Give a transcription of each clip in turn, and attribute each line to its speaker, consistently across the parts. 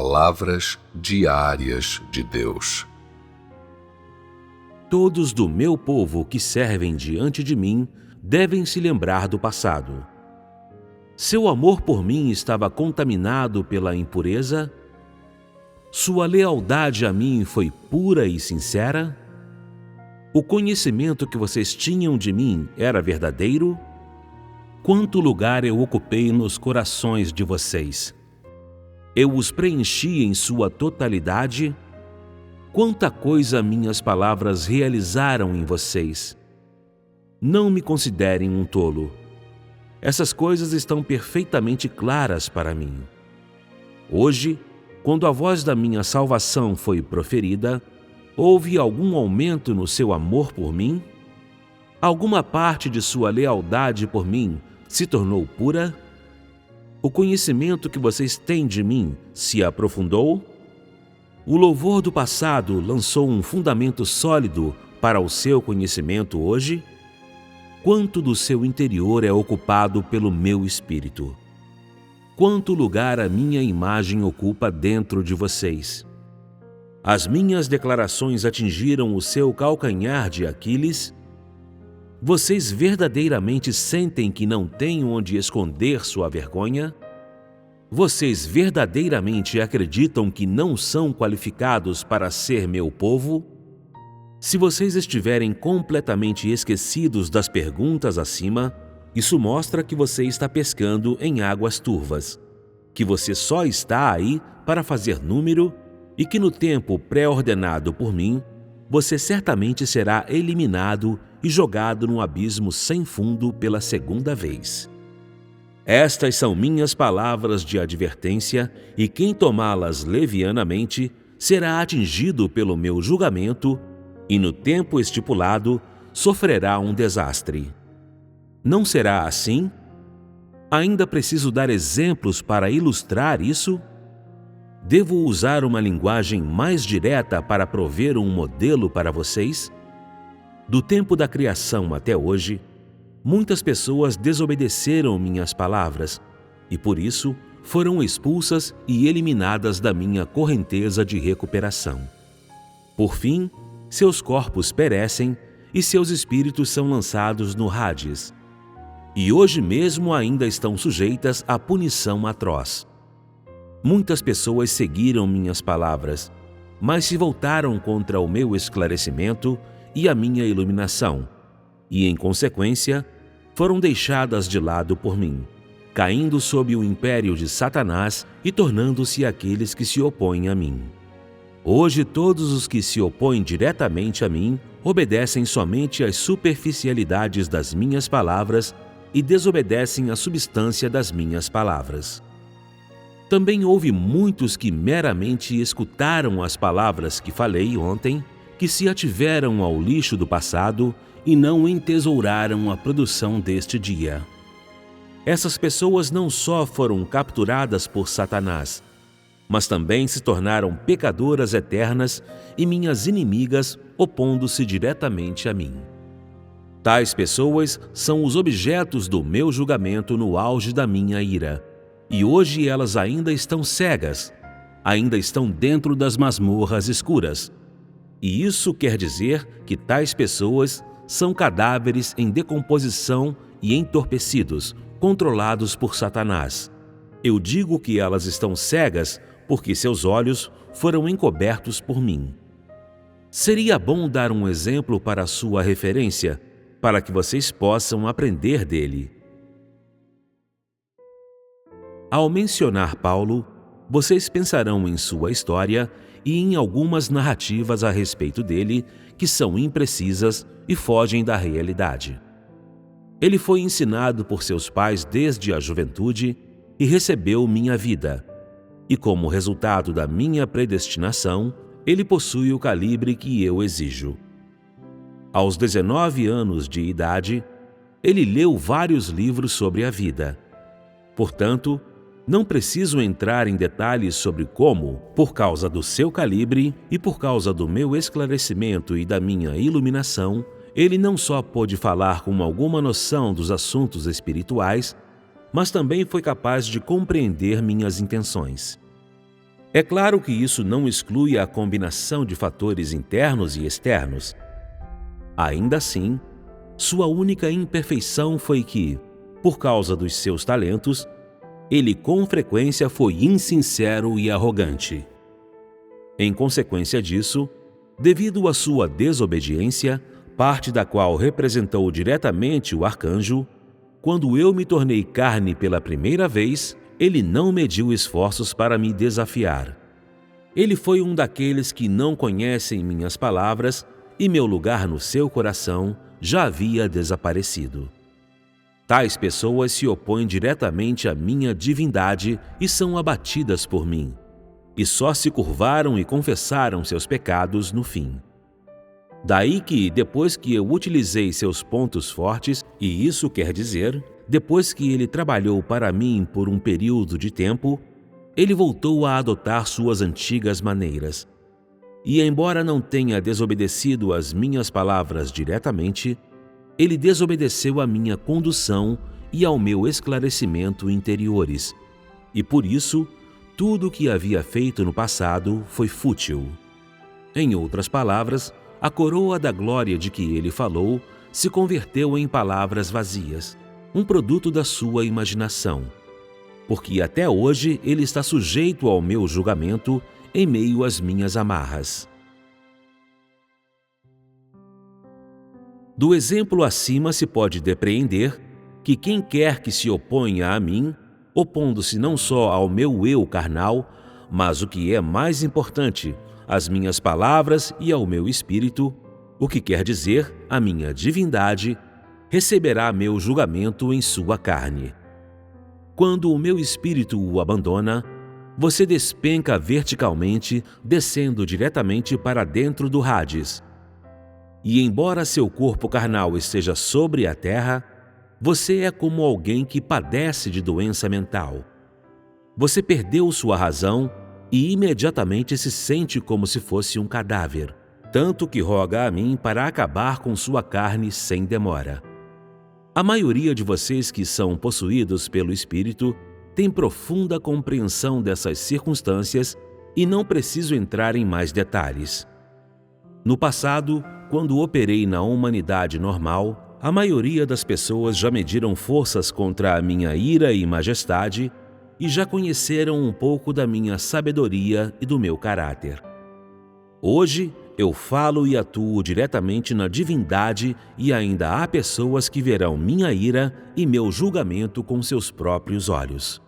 Speaker 1: Palavras diárias de Deus.
Speaker 2: Todos do meu povo que servem diante de mim devem se lembrar do passado. Seu amor por mim estava contaminado pela impureza? Sua lealdade a mim foi pura e sincera? O conhecimento que vocês tinham de mim era verdadeiro? Quanto lugar eu ocupei nos corações de vocês? Eu os preenchi em sua totalidade? Quanta coisa minhas palavras realizaram em vocês! Não me considerem um tolo. Essas coisas estão perfeitamente claras para mim. Hoje, quando a voz da minha salvação foi proferida, houve algum aumento no seu amor por mim? Alguma parte de sua lealdade por mim se tornou pura? O conhecimento que vocês têm de mim se aprofundou? O louvor do passado lançou um fundamento sólido para o seu conhecimento hoje? Quanto do seu interior é ocupado pelo meu espírito? Quanto lugar a minha imagem ocupa dentro de vocês? As minhas declarações atingiram o seu calcanhar de Aquiles? Vocês verdadeiramente sentem que não têm onde esconder sua vergonha? Vocês verdadeiramente acreditam que não são qualificados para ser meu povo? Se vocês estiverem completamente esquecidos das perguntas acima, isso mostra que você está pescando em águas turvas, que você só está aí para fazer número e que no tempo pré-ordenado por mim, você certamente será eliminado e jogado num abismo sem fundo pela segunda vez. Estas são minhas palavras de advertência, e quem tomá-las levianamente será atingido pelo meu julgamento e no tempo estipulado sofrerá um desastre. Não será assim? Ainda preciso dar exemplos para ilustrar isso? Devo usar uma linguagem mais direta para prover um modelo para vocês? Do tempo da criação até hoje, muitas pessoas desobedeceram minhas palavras e, por isso, foram expulsas e eliminadas da minha correnteza de recuperação. Por fim, seus corpos perecem e seus espíritos são lançados no Hades. E hoje mesmo ainda estão sujeitas à punição atroz. Muitas pessoas seguiram minhas palavras, mas se voltaram contra o meu esclarecimento e a minha iluminação, e, em consequência, foram deixadas de lado por mim, caindo sob o império de Satanás e tornando-se aqueles que se opõem a mim. Hoje todos os que se opõem diretamente a mim obedecem somente às superficialidades das minhas palavras e desobedecem à substância das minhas palavras. Também houve muitos que meramente escutaram as palavras que falei ontem, que se ativeram ao lixo do passado e não entesouraram a produção deste dia. Essas pessoas não só foram capturadas por Satanás, mas também se tornaram pecadoras eternas e minhas inimigas, opondo-se diretamente a mim. Tais pessoas são os objetos do meu julgamento no auge da minha ira, e hoje elas ainda estão cegas, ainda estão dentro das masmorras escuras. E isso quer dizer que tais pessoas são cadáveres em decomposição e entorpecidos, controlados por Satanás. Eu digo que elas estão cegas porque seus olhos foram encobertos por mim. Seria bom dar um exemplo para sua referência, para que vocês possam aprender dele. Ao mencionar Paulo, vocês pensarão em sua história e em algumas narrativas a respeito dele que são imprecisas e fogem da realidade. Ele foi ensinado por seus pais desde a juventude e recebeu minha vida. E como resultado da minha predestinação, ele possui o calibre que eu exijo. Aos 19 anos de idade, ele leu vários livros sobre a vida. Portanto, não preciso entrar em detalhes sobre como, por causa do seu calibre e por causa do meu esclarecimento e da minha iluminação, ele não só pôde falar com alguma noção dos assuntos espirituais, mas também foi capaz de compreender minhas intenções. É claro que isso não exclui a combinação de fatores internos e externos. Ainda assim, sua única imperfeição foi que, por causa dos seus talentos, ele com frequência foi insincero e arrogante. Em consequência disso, devido à sua desobediência, parte da qual representou diretamente o arcanjo, quando eu me tornei carne pela primeira vez, ele não mediu esforços para me desafiar. Ele foi um daqueles que não conhecem minhas palavras e meu lugar no seu coração já havia desaparecido. Tais pessoas se opõem diretamente à minha divindade e são abatidas por mim, e só se curvaram e confessaram seus pecados no fim. Daí que, depois que eu utilizei seus pontos fortes, e isso quer dizer, depois que ele trabalhou para mim por um período de tempo, ele voltou a adotar suas antigas maneiras. E embora não tenha desobedecido às minhas palavras diretamente, ele desobedeceu à minha condução e ao meu esclarecimento interiores. E por isso, tudo o que havia feito no passado foi fútil. Em outras palavras, a coroa da glória de que ele falou se converteu em palavras vazias, um produto da sua imaginação. Porque até hoje ele está sujeito ao meu julgamento em meio às minhas amarras. Do exemplo acima se pode depreender que quem quer que se oponha a mim, opondo-se não só ao meu eu carnal, mas o que é mais importante, às minhas palavras e ao meu espírito, o que quer dizer a minha divindade, receberá meu julgamento em sua carne. Quando o meu espírito o abandona, você despenca verticalmente, descendo diretamente para dentro do Hades. E embora seu corpo carnal esteja sobre a terra, você é como alguém que padece de doença mental. Você perdeu sua razão e imediatamente se sente como se fosse um cadáver, tanto que roga a mim para acabar com sua carne sem demora. A maioria de vocês que são possuídos pelo Espírito tem profunda compreensão dessas circunstâncias e não preciso entrar em mais detalhes. No passado, quando operei na humanidade normal, a maioria das pessoas já mediram forças contra a minha ira e majestade e já conheceram um pouco da minha sabedoria e do meu caráter. Hoje, eu falo e atuo diretamente na divindade e ainda há pessoas que verão minha ira e meu julgamento com seus próprios olhos.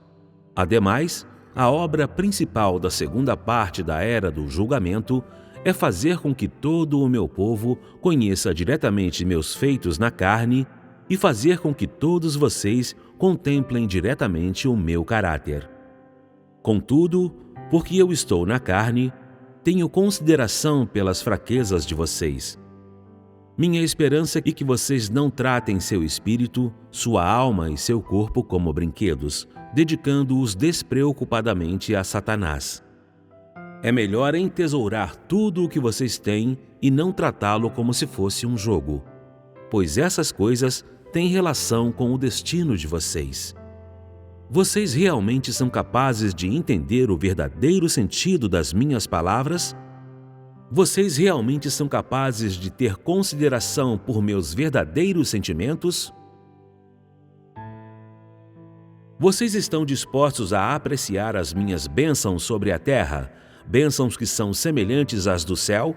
Speaker 2: Ademais, a obra principal da segunda parte da era do julgamento é fazer com que todo o meu povo conheça diretamente meus feitos na carne e fazer com que todos vocês contemplem diretamente o meu caráter. Contudo, porque eu estou na carne, tenho consideração pelas fraquezas de vocês. Minha esperança é que vocês não tratem seu espírito, sua alma e seu corpo como brinquedos, dedicando-os despreocupadamente a Satanás. É melhor entesourar tudo o que vocês têm e não tratá-lo como se fosse um jogo, pois essas coisas têm relação com o destino de vocês. Vocês realmente são capazes de entender o verdadeiro sentido das minhas palavras? Vocês realmente são capazes de ter consideração por meus verdadeiros sentimentos? Vocês estão dispostos a apreciar as minhas bênçãos sobre a terra, bênçãos que são semelhantes às do céu?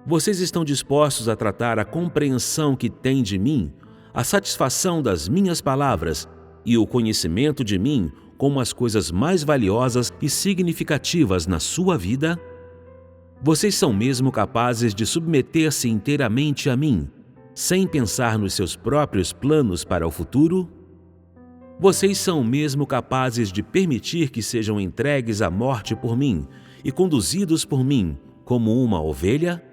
Speaker 2: Vocês estão dispostos a tratar a compreensão que têm de mim, a satisfação das minhas palavras e o conhecimento de mim como as coisas mais valiosas e significativas na sua vida? Vocês são mesmo capazes de submeter-se inteiramente a mim, sem pensar nos seus próprios planos para o futuro? Vocês são mesmo capazes de permitir que sejam entregues à morte por mim e conduzidos por mim como uma ovelha?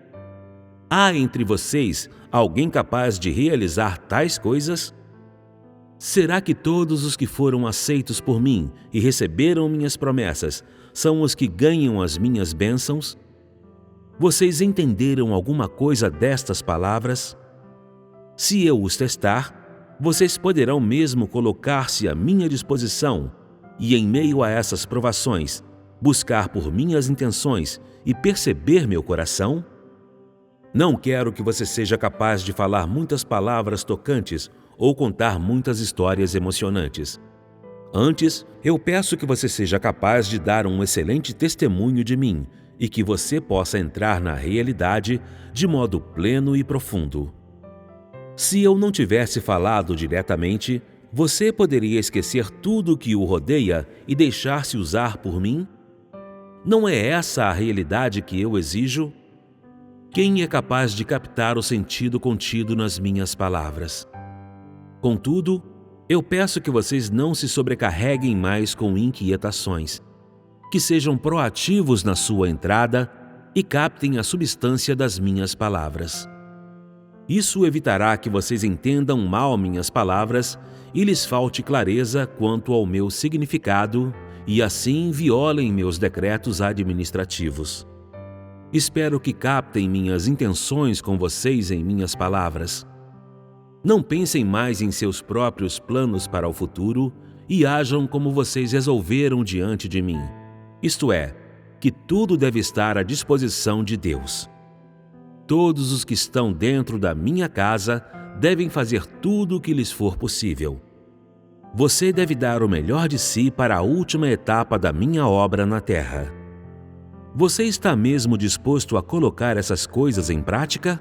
Speaker 2: Há entre vocês alguém capaz de realizar tais coisas? Será que todos os que foram aceitos por mim e receberam minhas promessas são os que ganham as minhas bênçãos? Vocês entenderam alguma coisa destas palavras? Se eu os testar, vocês poderão mesmo colocar-se à minha disposição e, em meio a essas provações, buscar por minhas intenções e perceber meu coração? Não quero que você seja capaz de falar muitas palavras tocantes ou contar muitas histórias emocionantes. Antes, eu peço que você seja capaz de dar um excelente testemunho de mim e que você possa entrar na realidade de modo pleno e profundo. Se eu não tivesse falado diretamente, você poderia esquecer tudo o que o rodeia e deixar-se usar por mim? Não é essa a realidade que eu exijo? Quem é capaz de captar o sentido contido nas minhas palavras? Contudo, eu peço que vocês não se sobrecarreguem mais com inquietações, que sejam proativos na sua entrada e captem a substância das minhas palavras. Isso evitará que vocês entendam mal minhas palavras e lhes falte clareza quanto ao meu significado e assim violem meus decretos administrativos. Espero que captem minhas intenções com vocês em minhas palavras. Não pensem mais em seus próprios planos para o futuro e ajam como vocês resolveram diante de mim. Isto é, que tudo deve estar à disposição de Deus. Todos os que estão dentro da minha casa devem fazer tudo o que lhes for possível. Você deve dar o melhor de si para a última etapa da minha obra na terra. Você está mesmo disposto a colocar essas coisas em prática?